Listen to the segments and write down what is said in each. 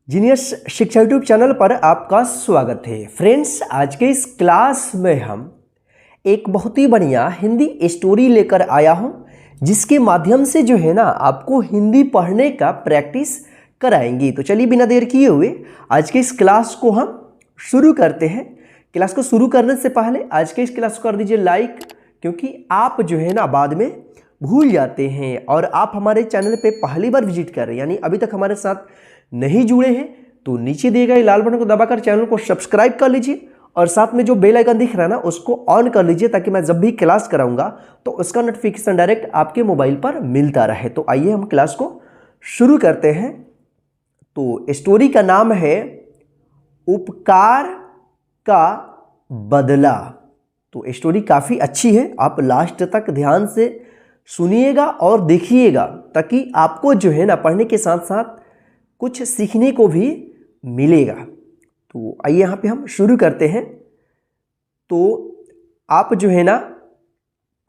Genius शिक्षा YouTube channel पर आपका स्वागत है। फ्रेंड्स, आज के इस क्लास में हम एक बहुत ही बढ़िया हिंदी स्टोरी लेकर आया हूं, जिसके माध्यम से जो है ना आपको हिंदी पढ़ने का प्रैक्टिस कराएंगी। तो चलिए बिना देर किए हुए आज के इस क्लास को हम शुरू करते हैं। क्लास को शुरू करने से पहले आज के इस क्लास को कर दीजिए लाइक, क्योंकि आप जो है ना बाद में भूल जाते हैं। और आप हमारे चैनल पे पहली बार विजिट कर रहे हैं, यानी अभी तक हमारे साथ नहीं जुड़े हैं, तो नीचे दिए गए लाल बटन को दबाकर चैनल को सब्सक्राइब कर लीजिए और साथ में जो बेल आइकन दिख रहा है ना उसको ऑन कर लीजिए, ताकि मैं जब भी क्लास कराऊंगा तो उसका नोटिफिकेशन डायरेक्ट आपके मोबाइल पर मिलता रहे। तो आइए हम क्लास को शुरू करते हैं। तो स्टोरी का नाम है उपकार का बदला। तो स्टोरी काफ़ी अच्छी है, आप लास्ट तक ध्यान से सुनिएगा और देखिएगा, ताकि आपको जो है ना पढ़ने के साथ साथ कुछ सीखने को भी मिलेगा। तो आइए यहाँ पे हम शुरू करते हैं। तो आप जो है ना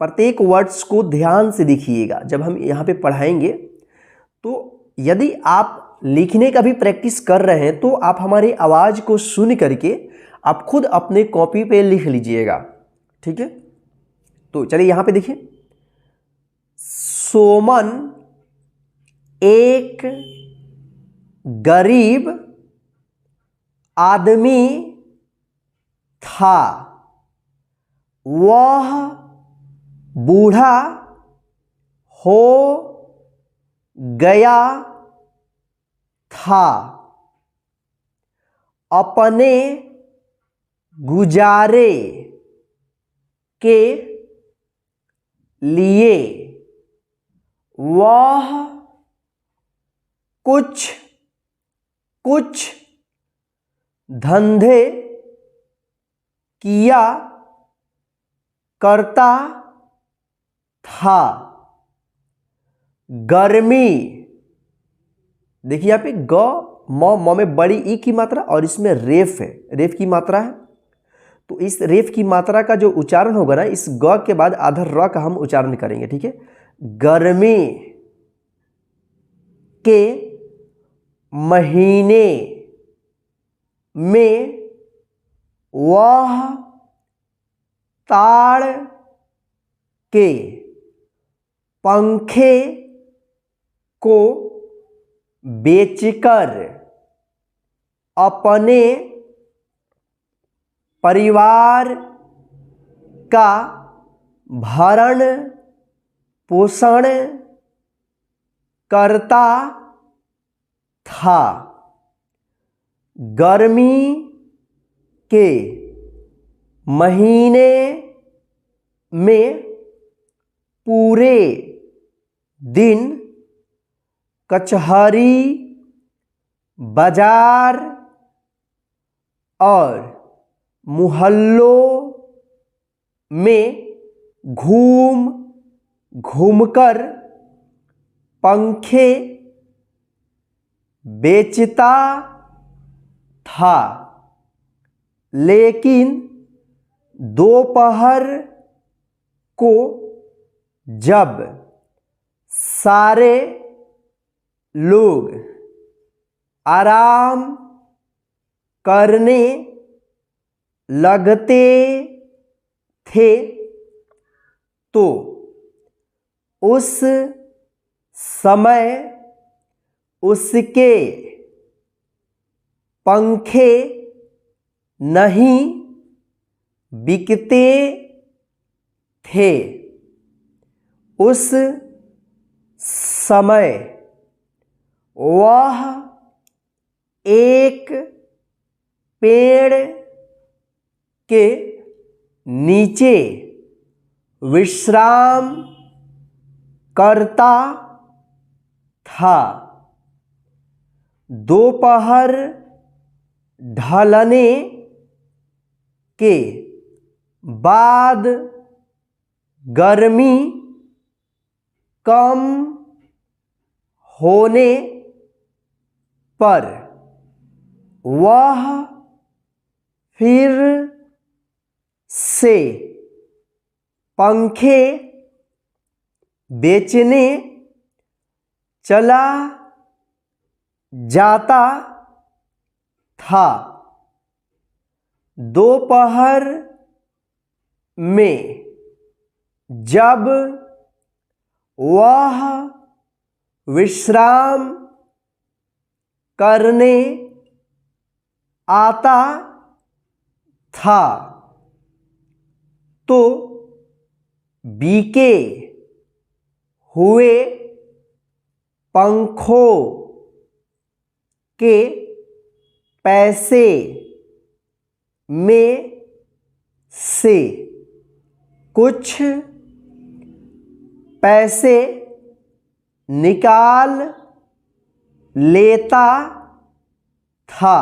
प्रत्येक वर्ड्स को ध्यान से देखिएगा जब हम यहाँ पे पढ़ाएंगे। तो यदि आप लिखने का भी प्रैक्टिस कर रहे हैं तो आप हमारी आवाज़ को सुन करके आप खुद अपने कॉपी पे लिख लीजिएगा, ठीक है। तो चलिए यहाँ पे देखिए। सोमन एक गरीब आदमी था। वह बूढ़ा हो गया था। अपने गुजारे के लिए वह कुछ धंधे किया करता था। गर्मी, देखिए यहाँ पे ग म में बड़ी ई की मात्रा और इसमें रेफ है, रेफ की मात्रा है। तो इस रेफ की मात्रा का जो उच्चारण होगा ना, इस ग के बाद आधा र का हम उच्चारण करेंगे, ठीक है। गर्मी के महीने में वह ताड़ के पंखे को बेचकर अपने परिवार का भरण पोषण करता था। गर्मी के महीने में पूरे दिन कचहरी, बाजार और मोहल्लों में घूम घूमकर पंखे बेचता था। लेकिन दोपहर को जब सारे लोग आराम करने लगते थे तो उस समय उसके पंखे नहीं बिकते थे। उस समय वह एक पेड़ के नीचे विश्राम करता था। दोपहर ढलने के बाद गर्मी कम होने पर वह फिर से पंखे बेचने चला जाता था। दोपहर में जब वह विश्राम करने आता था तो बिके हुए पंखों के पैसे में से कुछ पैसे निकाल लेता था।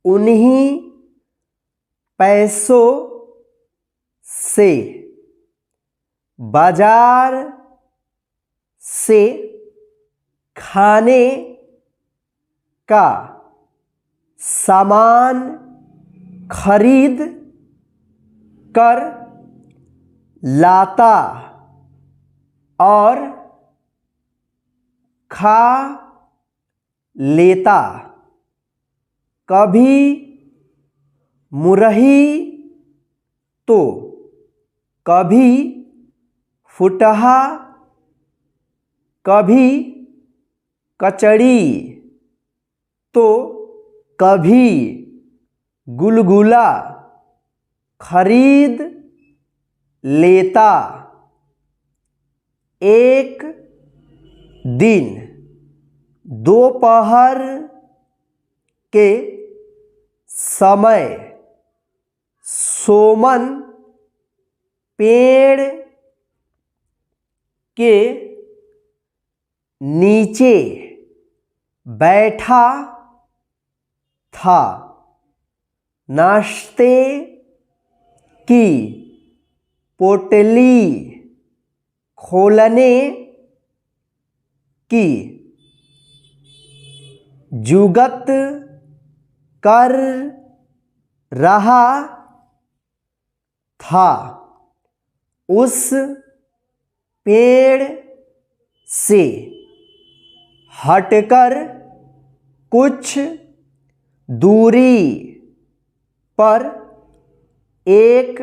उन्हीं पैसों से बाजार से खाने का सामान खरीद कर लाता और खा लेता। कभी मुरही तो कभी फुटहा, कभी कचड़ी तो कभी गुलगुला खरीद लेता। एक दिन दोपहर के समय सोमन पेड़ के नीचे बैठा था। नाश्ते की पोटली खोलने की जुगत कर रहा था। उस पेड़ से हटकर कुछ दूरी पर एक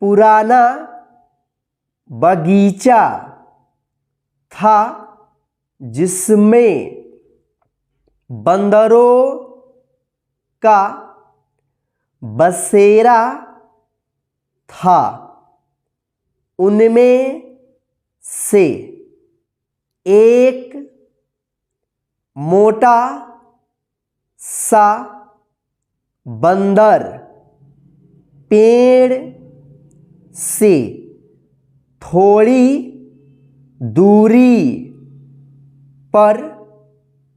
पुराना बगीचा था जिसमें बंदरों का बसेरा था। उनमें से एक मोटा सा बंदर पेड़ से थोड़ी दूरी पर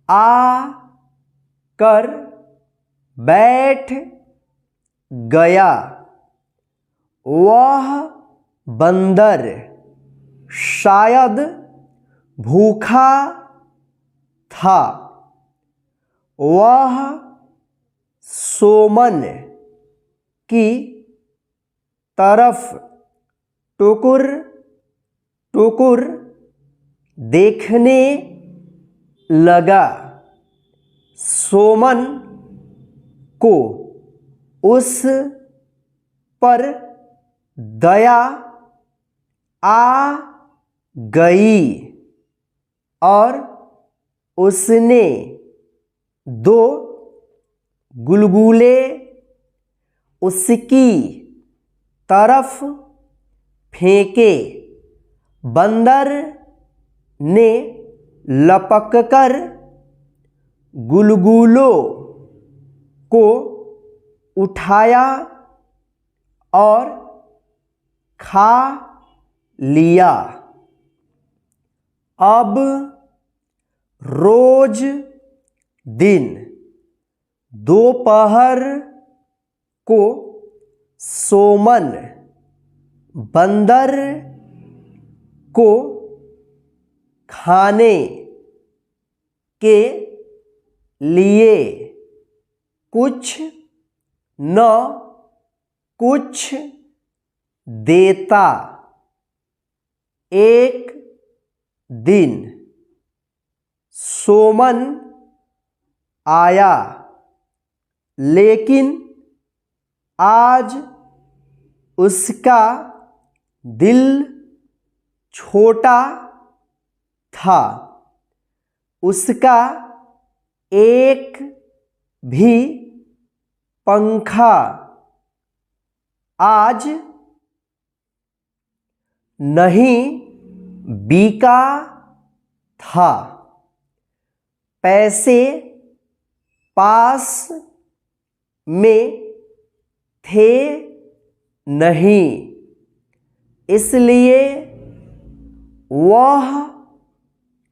आ कर बैठ गया। वह बंदर शायद भूखा था। वह सोमन की तरफ टुकुर टुकुर देखने लगा। सोमन को उस पर दया आ गई और उसने दो गुलगुले उसकी तरफ फेंके। बंदर ने लपककर गुलगुलों को उठाया और खा लिया। अब रोज दिन दोपहर को सोमन बंदर को खाने के लिए कुछ न कुछ देता। एक दिन सोमन आया, लेकिन आज उसका दिल छोटा था। उसका एक भी पंखा आज नहीं बिका था। पैसे पास में थे नहीं, इसलिए वह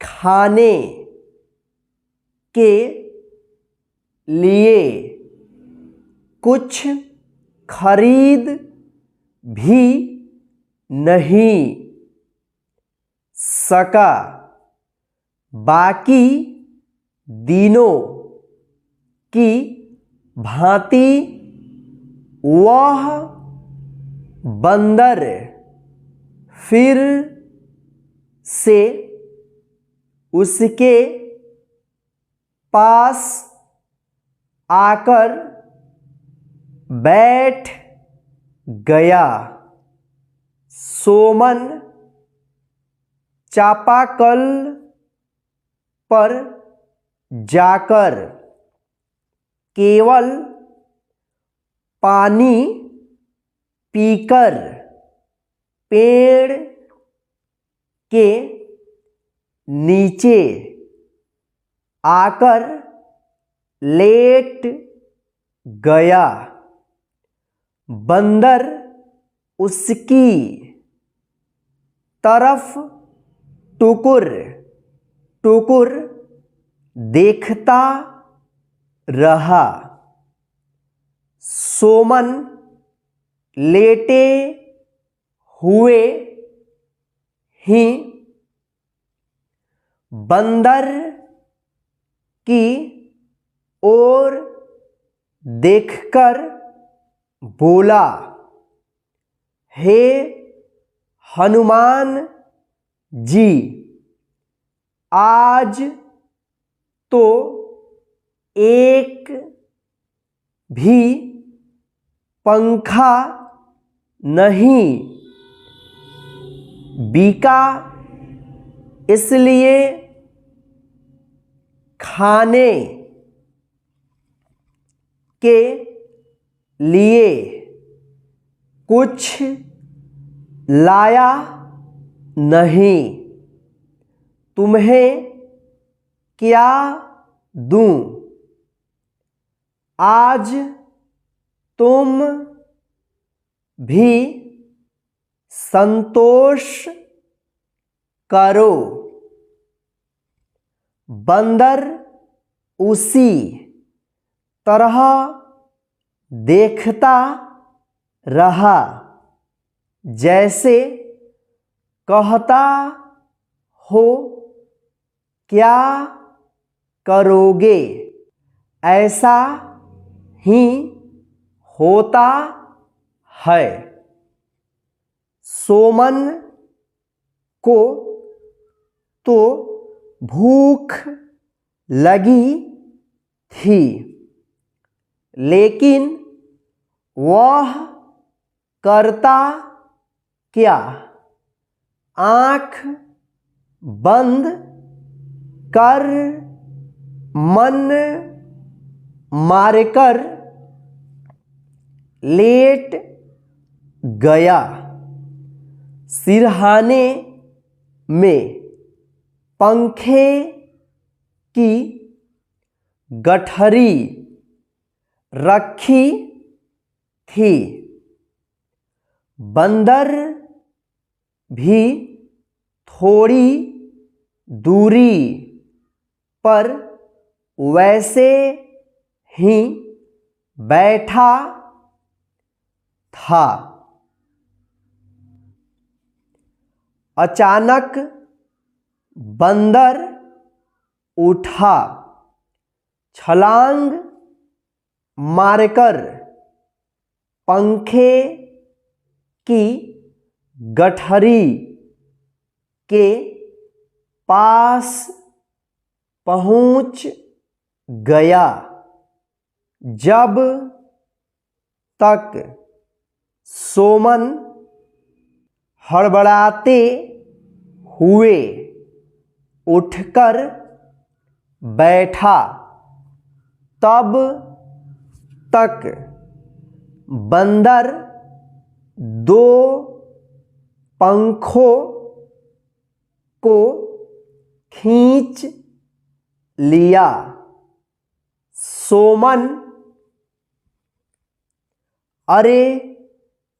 खाने के लिए कुछ खरीद भी नहीं सका। बाकी दिनों की भांति वह बंदर फिर से उसके पास आकर बैठ गया। सोमन चापाकल पर जाकर केवल पानी पीकर पेड़ के नीचे आकर लेट गया। बंदर उसकी तरफ टुकुर टुकुर देखता रहा। सोमन लेटे हुए ही बंदर की ओर देखकर बोला, हे हनुमान जी, आज तो एक भी पंखा नहीं बिका, इसलिए खाने के लिए कुछ लाया नहीं। तुम्हें क्या दूं? आज तुम भी संतोष करो। बंदर उसी तरह देखता रहा जैसे कहता हो, क्या करोगे? ऐसा ही होता है। सोमन को तो भूख लगी थी, लेकिन वह करता क्या? आँख बंद कर मन मारकर लेट गया। सिरहाने में पंखे की गठरी रखी थी। बंदर भी थोड़ी दूरी पर वैसे ही बैठा था। अचानक बंदर उठा, छलांग मारकर पंखे की गठरी के पास पहुंच गया। जब तक सोमन हड़बड़ाते हुए उठकर बैठा, तब तक बंदर दो पंखों को खींच लिया। सोमन अरे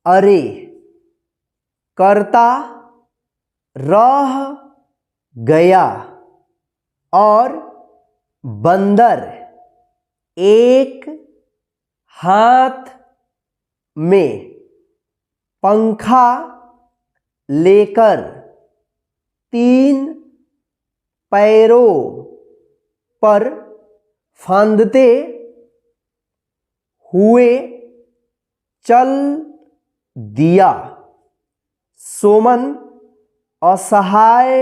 अरे करता रह गया और बंदर एक हाथ में पंखा लेकर तीन पैरों पर फांदते हुए चल दिया। सोमन असहाय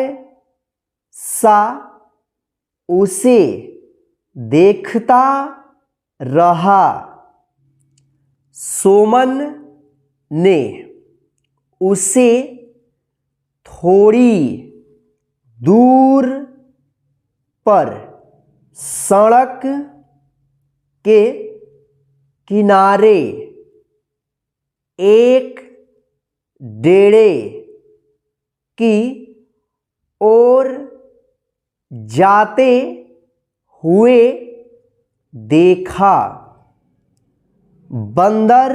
सा उसे देखता रहा। सोमन ने उसे थोड़ी दूर पर सड़क के किनारे एक डेरे की ओर जाते हुए देखा। बंदर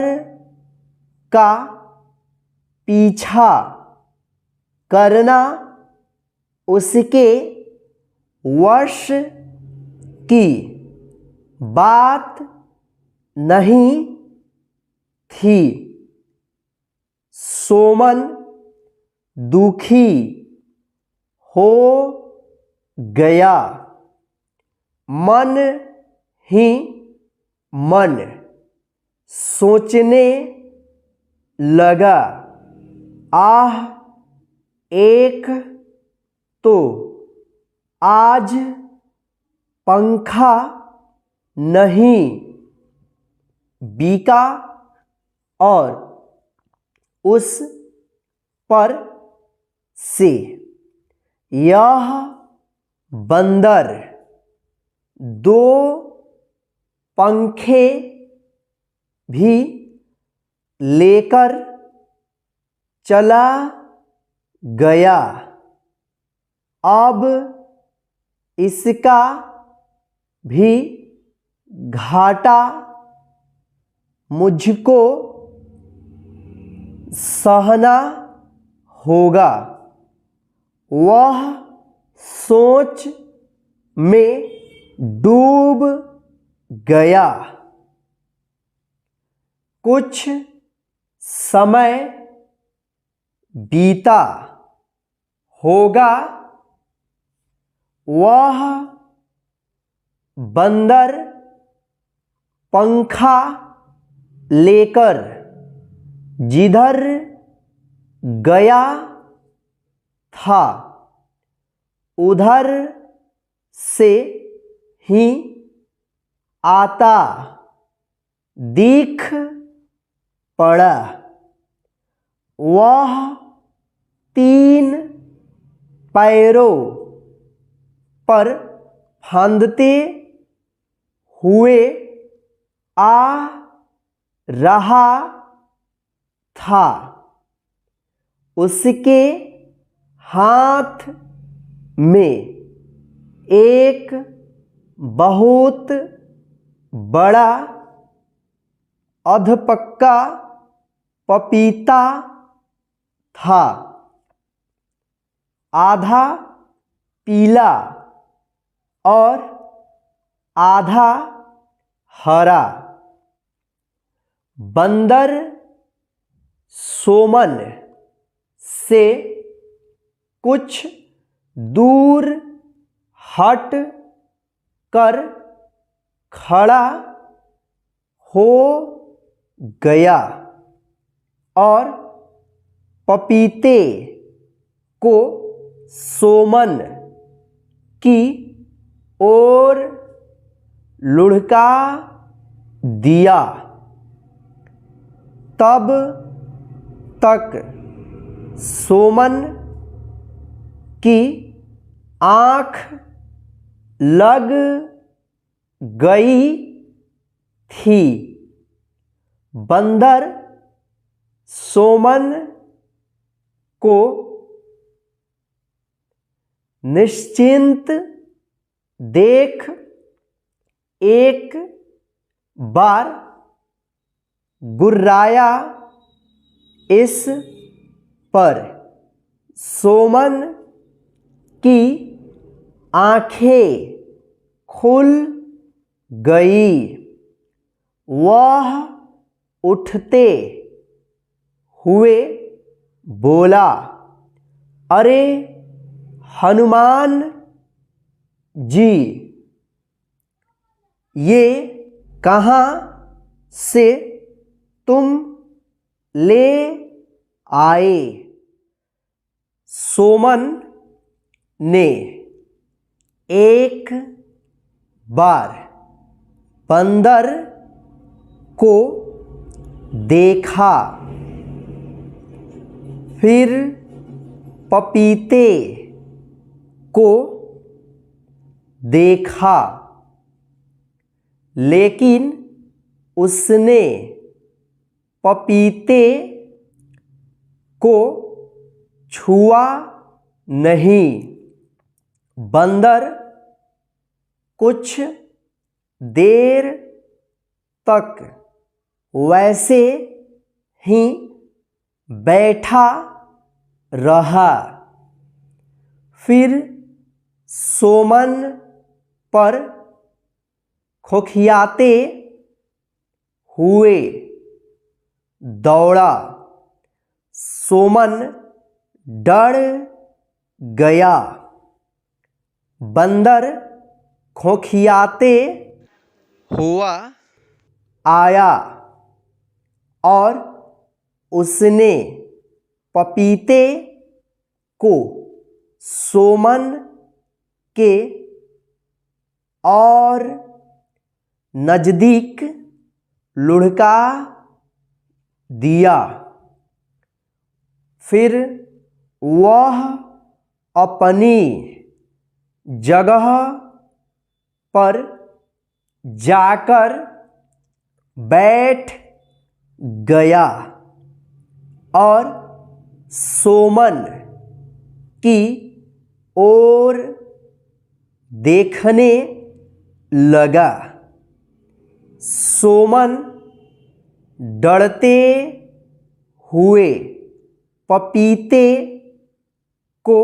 का पीछा करना उसके वश की बात नहीं थी। सोमन दुखी हो गया। मन ही मन सोचने लगा, आह एक तो आज पंखा नहीं बिका और उस पर से यह बंदर दो पंखे भी लेकर चला गया। अब इसका भी घाटा मुझको सहना होगा। वह सोच में डूब गया। कुछ समय बीता होगा। वह बंदर पंखा लेकर जिधर गया था उधर से ही आता दिख पड़ा। वह तीन पैरों पर फांदते हुए आ रहा था। उसके हाथ में एक बहुत बड़ा अधपक्का पपीता था, आधा पीला और आधा हरा। बंदर सोमन से कुछ दूर हट कर खड़ा हो गया और पपीते को सोमन की ओर लुढ़का दिया। तब तक सोमन की आँख लग गई थी। बंदर सोमन को निश्चिंत देख एक बार गुर्राया। इस पर सोमन की आँखें खुल गई। वह उठते हुए बोला, अरे हनुमान जी, ये कहाँ से तुम ले आए? सोमन ने एक बार बंदर को देखा, फिर पपीते को देखा, लेकिन उसने पपीते को छुआ नहीं। बंदर कुछ देर तक वैसे ही बैठा रहा, फिर सोमन पर खोखियाते हुए दौड़ा। सोमन डर गया। बंदर खोखियाते हुआ आया और उसने पपीते को सोमन के और नज़दीक लुढ़का दिया। फिर वह अपनी जगह पर जाकर बैठ गया और सोमन की ओर देखने लगा। सोमन डरते हुए पपीते को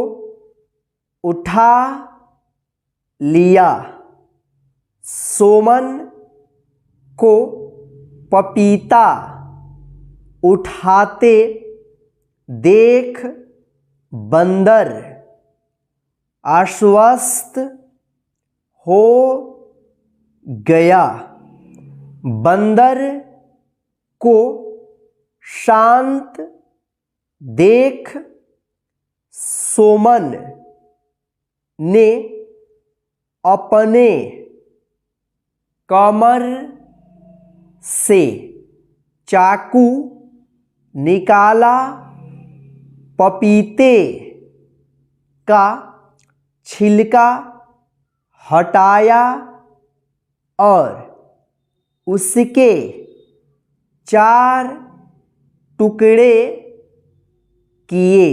उठा लिया। सोमन को पपीता उठाते देख बंदर आश्वस्त हो गया। बंदर को शांत देख सोमन ने अपने कमर से चाकू निकाला, पपीते का छिलका हटाया और उसके 4 टुकड़े किए।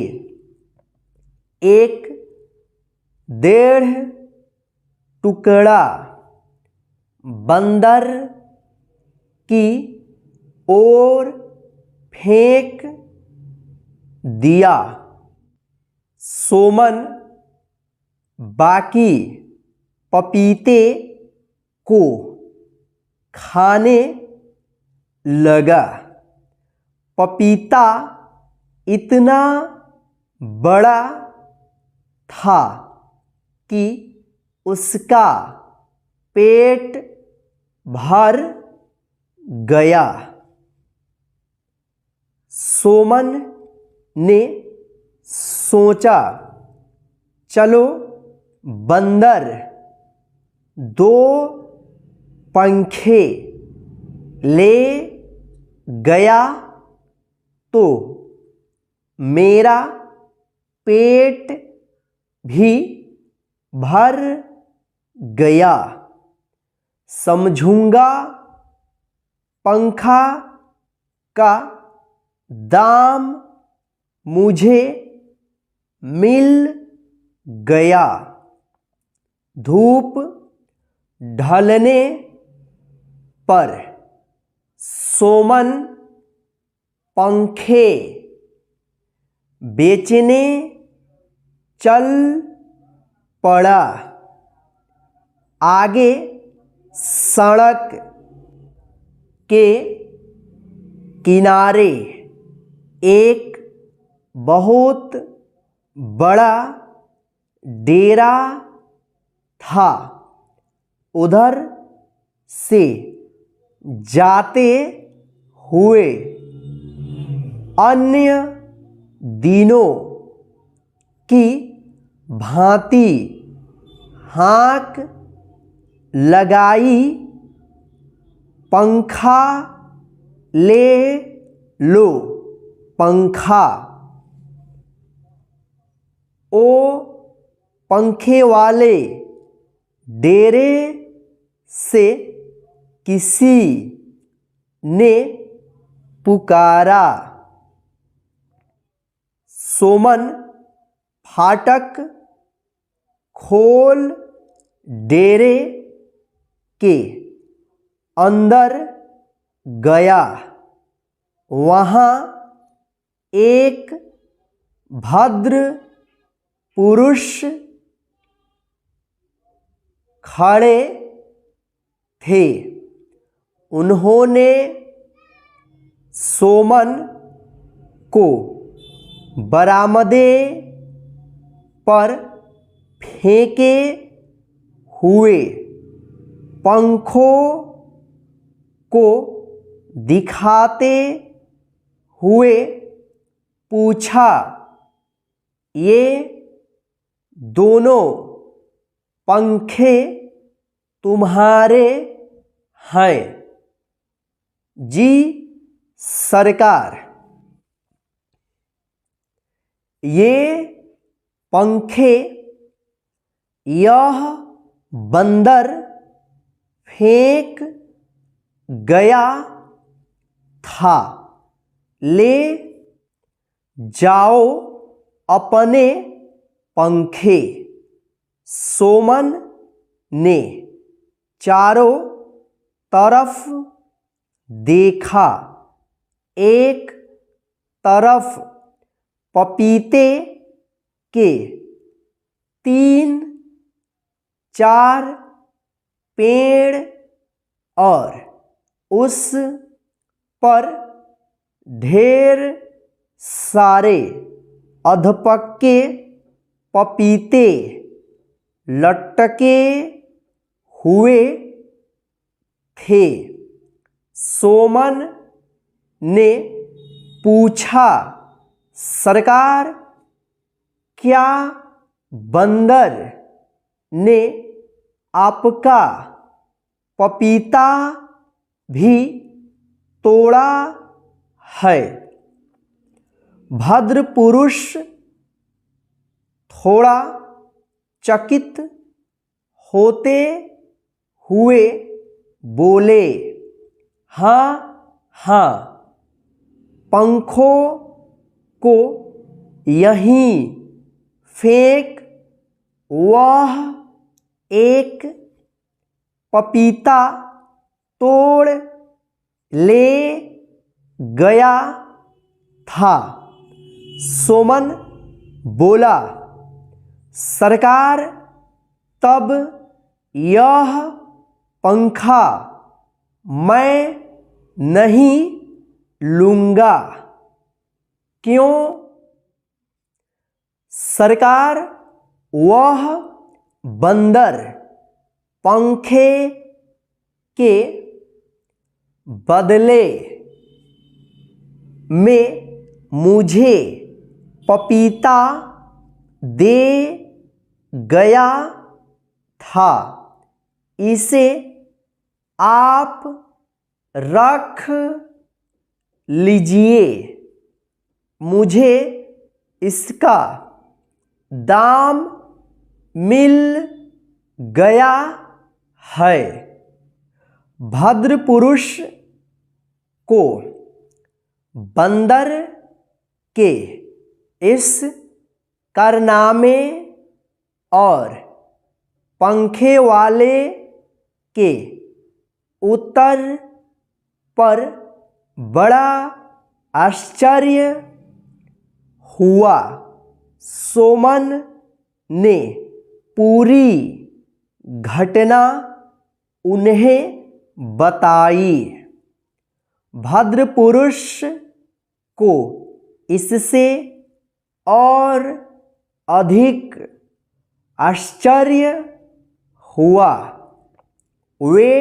1.5 टुकड़ा बंदर की ओर फेंक दिया। सोमन बाकी पपीते को खाने लगा। पपीता इतना बड़ा था कि उसका पेट भर गया। सोमन ने सोचा, चलो बंदर 2 पंखे ले गया तो मेरा पेट भी भर गया। समझूंगा पंखा का दाम मुझे मिल गया। धूप ढलने पर सोमन पंखे बेचने चल पड़ा। आगे सड़क के किनारे एक बहुत बड़ा डेरा था। उधर से जाते हुए अन्य दिनों की भांति हाँक लगाई, पंखा ले लो पंखा। ओ पंखे वाले डेरे से किसी ने पुकारा। सोमन फाटक खोल डेरे के अंदर गया। वहाँ एक भद्र पुरुष खड़े थे। उन्होंने सोमन को बरामदे पर फेंके हुए पंखों को दिखाते हुए पूछा, ये दोनों पंखे तुम्हारे हैं? जी सरकार। ये पंखे यह बंदर फेंक गया था, ले जाओ अपने पंखे। सोमन ने चारों तरफ देखा। एक तरफ पपीते के 3-4 पेड़ और उस पर ढेर सारे अधपके पपीते लटके हुए थे। सोमन ने पूछा, सरकार, क्या बंदर ने आपका पपीता भी तोड़ा है? भद्र पुरुष थोड़ा चकित होते हुए बोले, हाँ हाँ, पंखों को यहीं फेंक वह एक पपीता तोड़ ले गया था। सोमन बोला, सरकार, तब यह पंखा मैं नहीं लूँगा। क्यों? सरकार, वह बंदर पंखे के बदले में मुझे पपीता दे गया था। इसे आप रख लीजिए, मुझे इसका दाम मिल गया है। भद्र पुरुष को बंदर के इस कारनामे और पंखे वाले के उत्तर पर बड़ा आश्चर्य हुआ। सोमन ने पूरी घटना उन्हें बताई। भद्र पुरुष को इससे और अधिक आश्चर्य हुआ। वे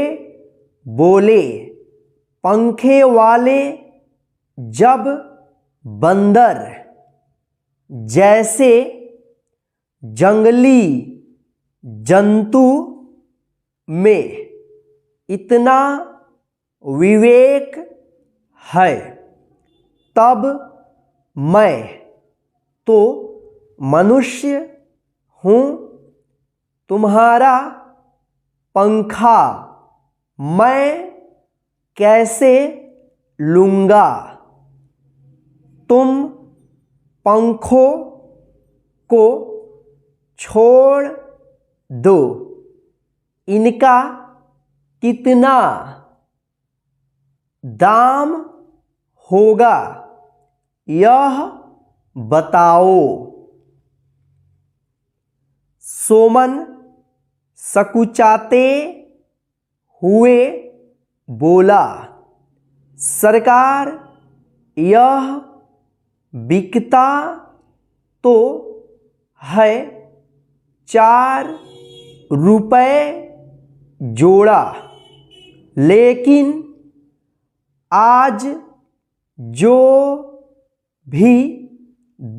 बोले, पंखे वाले, जब बंदर जैसे जंगली जंतु में इतना विवेक है, तब मैं तो मनुष्य हूँ। तुम्हारा पंखा मैं कैसे लूँगा? तुम पंखों को छोड़ दो। इनका कितना दाम होगा यह बताओ। सोमन सकुचाते हुए बोला, सरकार, यह बिकता तो है 4 रुपए जोड़ा, लेकिन आज जो भी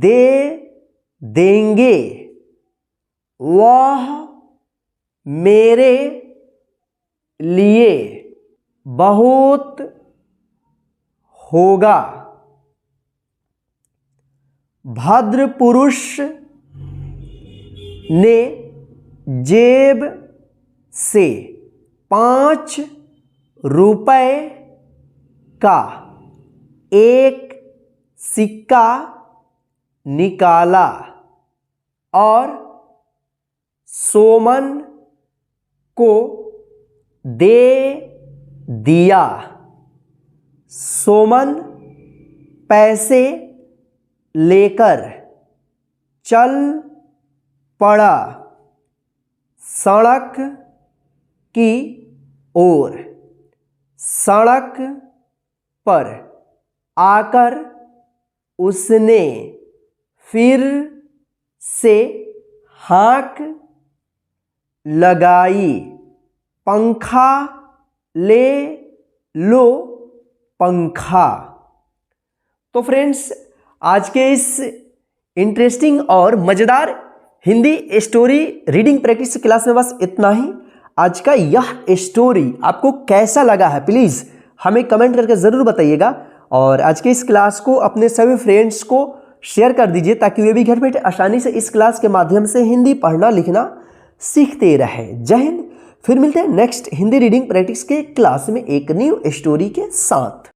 दे देंगे वह मेरे लिए बहुत होगा। भद्र पुरुष ने जेब से 5 रुपए का एक सिक्का निकाला और सोमन को दे दिया। सोमन पैसे लेकर चल पड़ा सड़क की ओर। सड़क पर आकर उसने फिर से हाँक लगाई, पंखा ले लो पंखा। तो फ्रेंड्स, आज के इस इंटरेस्टिंग और मज़ेदार Hindi story reading practice class में बस इतना ही। आज का यह स्टोरी आपको कैसा लगा है प्लीज़ हमें कमेंट करके ज़रूर बताइएगा, और आज के इस क्लास को अपने सभी फ्रेंड्स को शेयर कर दीजिए ताकि वे भी घर बैठे आसानी से इस क्लास के माध्यम से हिंदी पढ़ना लिखना सीखते रहें। जय हिंद। फिर मिलते हैं नेक्स्ट हिंदी रीडिंग प्रैक्टिस के क्लास में एक न्यू स्टोरी के साथ।